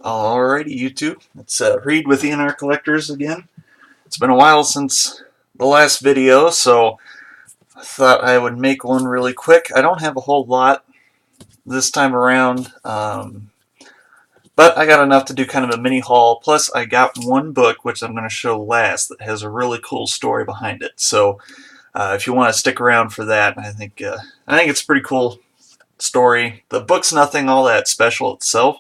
Alrighty, YouTube. It's Read with IRS Collectors again. It's been a while since the last video, so I thought I would make one really quick. I don't have a whole lot this time around, but I got enough to do kind of a mini haul. Plus, I got one book, which I'm going to show last, that has a really cool story behind it. So, if you want to stick around for that, I think it's a pretty cool story. The book's nothing all that special itself.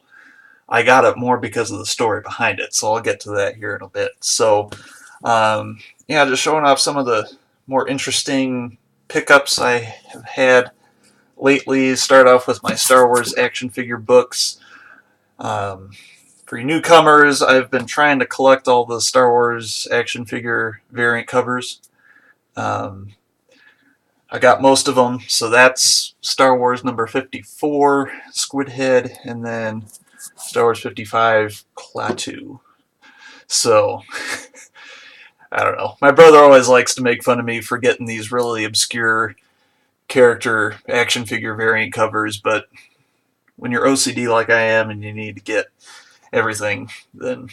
I got it more because of the story behind it, so I'll get to that here in a bit. So, yeah, just showing off some of the more interesting pickups I have had lately. Start off with my Star Wars action figure books. For you newcomers, I've been trying to collect all the Star Wars action figure variant covers. I got most of them, so that's Star Wars number 54, Squid Head, and then Star Wars 55, Klaatu. So, I don't know. My brother always likes to make fun of me for getting these really obscure character action figure variant covers, but when you're OCD like I am and you need to get everything, then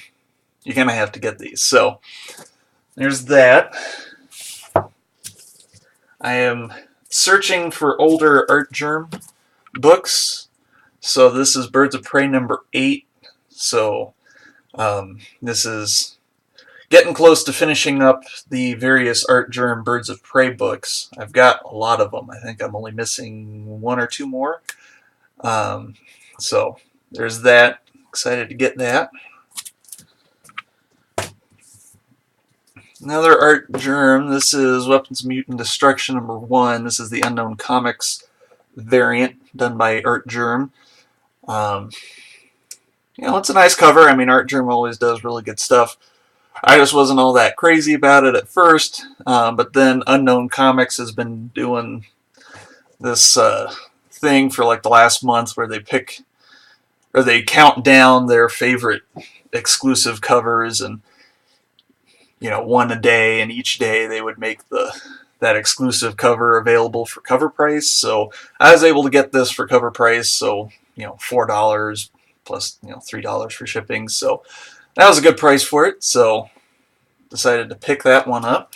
you're going to have to get these. So, there's that. I am searching for older Art Germ books. So this is Birds of Prey number 8. So this is getting close to finishing up the various Art Germ Birds of Prey books. I've got a lot of them. I think I'm only missing one or two more. So there's that. Excited to get that. Another Art Germ. This is Weapons of Mutant Destruction number 1. This is the Unknown Comics variant done by Art Germ. It's a nice cover. I mean, Art Germ always does really good stuff. I just wasn't all that crazy about it at first, but then Unknown Comics has been doing this thing for like the last month where they count down their favorite exclusive covers, and one a day, and each day they would make that exclusive cover available for cover price. So I was able to get this for cover price, so $4 plus $3 for shipping. So that was a good price for it. So decided to pick that one up.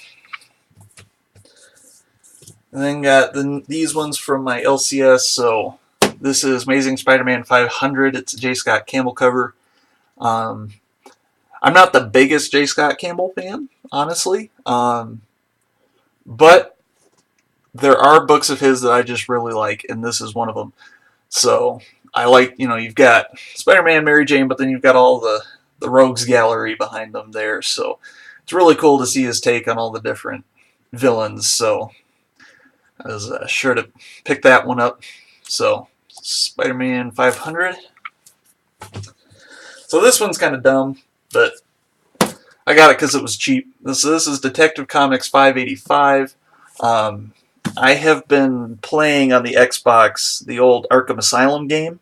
And then got these ones from my LCS. So this is Amazing Spider-Man 500. It's a J. Scott Campbell cover. I'm not the biggest J. Scott Campbell fan, honestly, but there are books of his that I just really like, and this is one of them. So I like, you've got Spider-Man, Mary Jane, but then you've got all the rogues gallery behind them there. So it's really cool to see his take on all the different villains. So I was sure to pick that one up. So Spider-Man 500. So this one's kind of dumb, but I got it because it was cheap. This is Detective Comics 585. I have been playing on the Xbox the old Arkham Asylum game,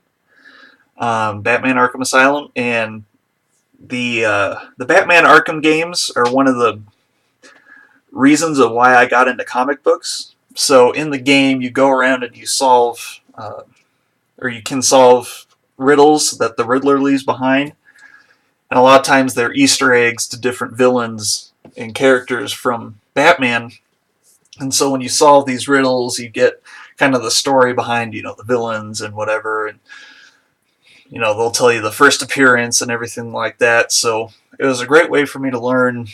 Batman Arkham Asylum, and the Batman Arkham games are one of the reasons of why I got into comic books. So in the game, you go around and you solve, or you can solve riddles that the Riddler leaves behind. And a lot of times they're Easter eggs to different villains and characters from Batman. And so when you solve these riddles, you get kind of the story behind, the villains and whatever. And, they'll tell you the first appearance and everything like that. So it was a great way for me to learn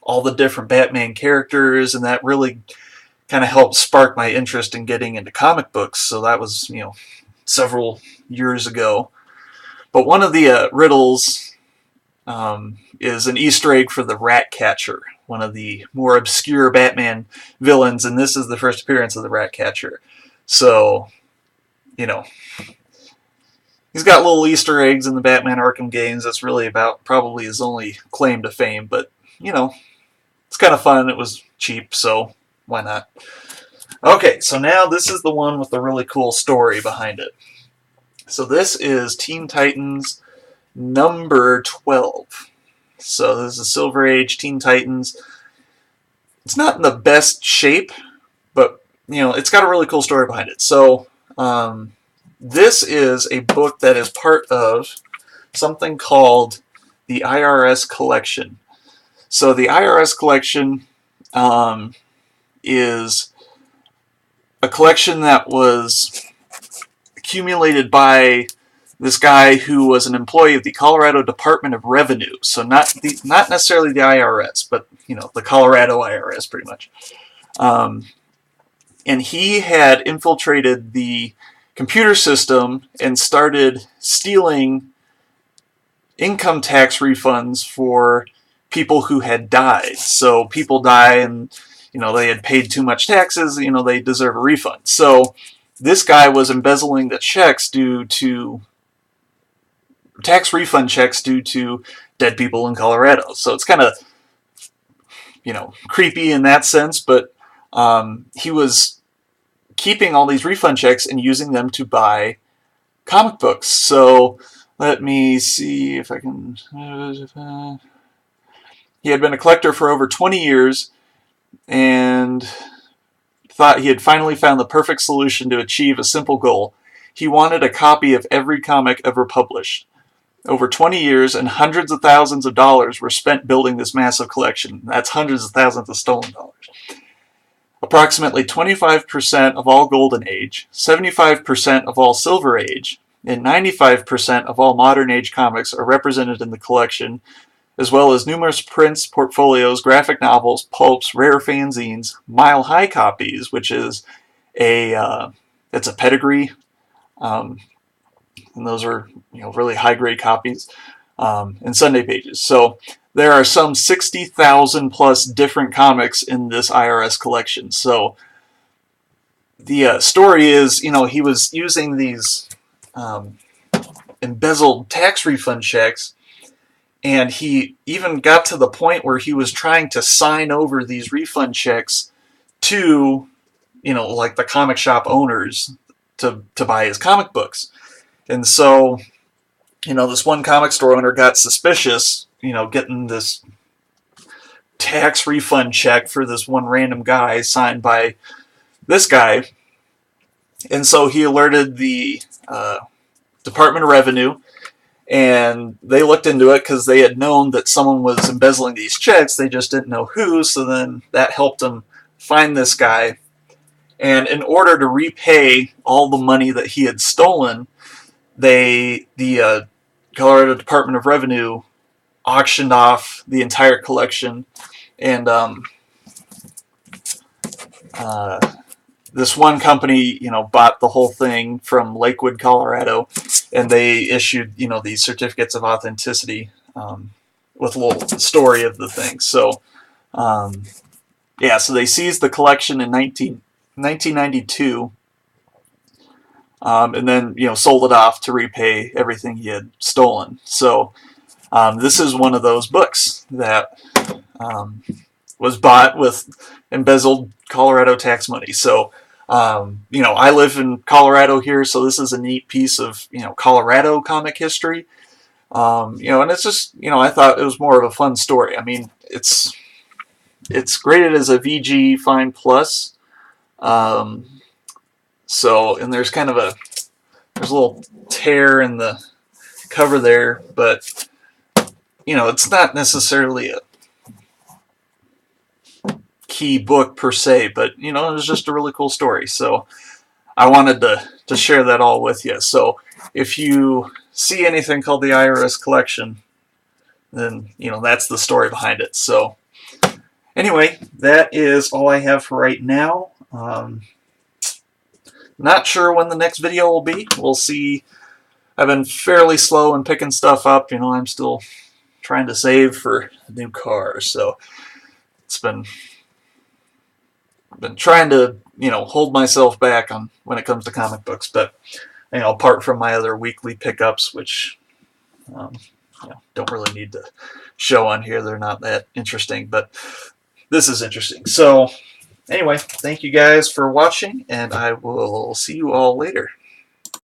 all the different Batman characters. And that really kind of helped spark my interest in getting into comic books. So that was, several years ago. But one of the riddles is an Easter egg for the Ratcatcher, one of the more obscure Batman villains, and this is the first appearance of the Ratcatcher. So, he's got little Easter eggs in the Batman Arkham games. That's really about probably his only claim to fame, but, it's kind of fun. It was cheap, so why not? Okay, so now this is the one with the really cool story behind it. So this is Teen Titans number 12. So this is Silver Age Teen Titans. It's not in the best shape, but it's got a really cool story behind it. So this is a book that is part of something called the IRS Collection. So the IRS Collection is a collection that was accumulated by this guy who was an employee of the Colorado Department of Revenue. So not necessarily the IRS, but the Colorado IRS, pretty much. And he had infiltrated the computer system and started stealing income tax refunds for people who had died. So people die and they had paid too much taxes, they deserve a refund. So this guy was embezzling the checks due to tax refund checks due to dead people in Colorado. So it's kind of creepy in that sense, but he was keeping all these refund checks and using them to buy comic books. So let me see if I can... He had been a collector for over 20 years and thought he had finally found the perfect solution to achieve a simple goal. He wanted a copy of every comic ever published. Over 20 years and hundreds of thousands of dollars were spent building this massive collection. That's hundreds of thousands of stolen dollars. Approximately 25% of all Golden Age, 75% of all Silver Age, and 95% of all Modern Age comics are represented in the collection, as well as numerous prints, portfolios, graphic novels, pulps, rare fanzines, Mile High copies, which is it's a pedigree, and those are really high grade copies, and Sunday pages. So there are some 60,000 plus different comics in this IRS collection. So the story is, he was using these embezzled tax refund checks, and he even got to the point where he was trying to sign over these refund checks to, like the comic shop owners to buy his comic books. And so, this one comic store owner got suspicious, getting this tax refund check for this one random guy signed by this guy. And so he alerted the Department of Revenue, and they looked into it because they had known that someone was embezzling these checks. They just didn't know who, so then that helped them find this guy. And in order to repay all the money that he had stolen, the Colorado Department of Revenue auctioned off the entire collection, and this one company, bought the whole thing from Lakewood, Colorado, and they issued, these certificates of authenticity with a little story of the thing. So, so they seized the collection in 1992, and then, sold it off to repay everything he had stolen. So, this is one of those books that was bought with embezzled Colorado tax money. So, I live in Colorado here, so this is a neat piece of, Colorado comic history. And it's just, I thought it was more of a fun story. I mean, it's graded as a VG Fine Plus. So, and there's kind of there's a little tear in the cover there, but, it's not necessarily a key book per se, but it was just a really cool story. So I wanted to share that all with you. So if you see anything called the IRS Collection, then that's the story behind it. So anyway, that is all I have for right now. Not sure when the next video will be. We'll see. I've been fairly slow in picking stuff up. I'm still trying to save for a new car, so it's been trying to hold myself back on when it comes to comic books. But apart from my other weekly pickups, which don't really need to show on here, they're not that interesting, but this is interesting. So anyway, thank you guys for watching, and I will see you all later.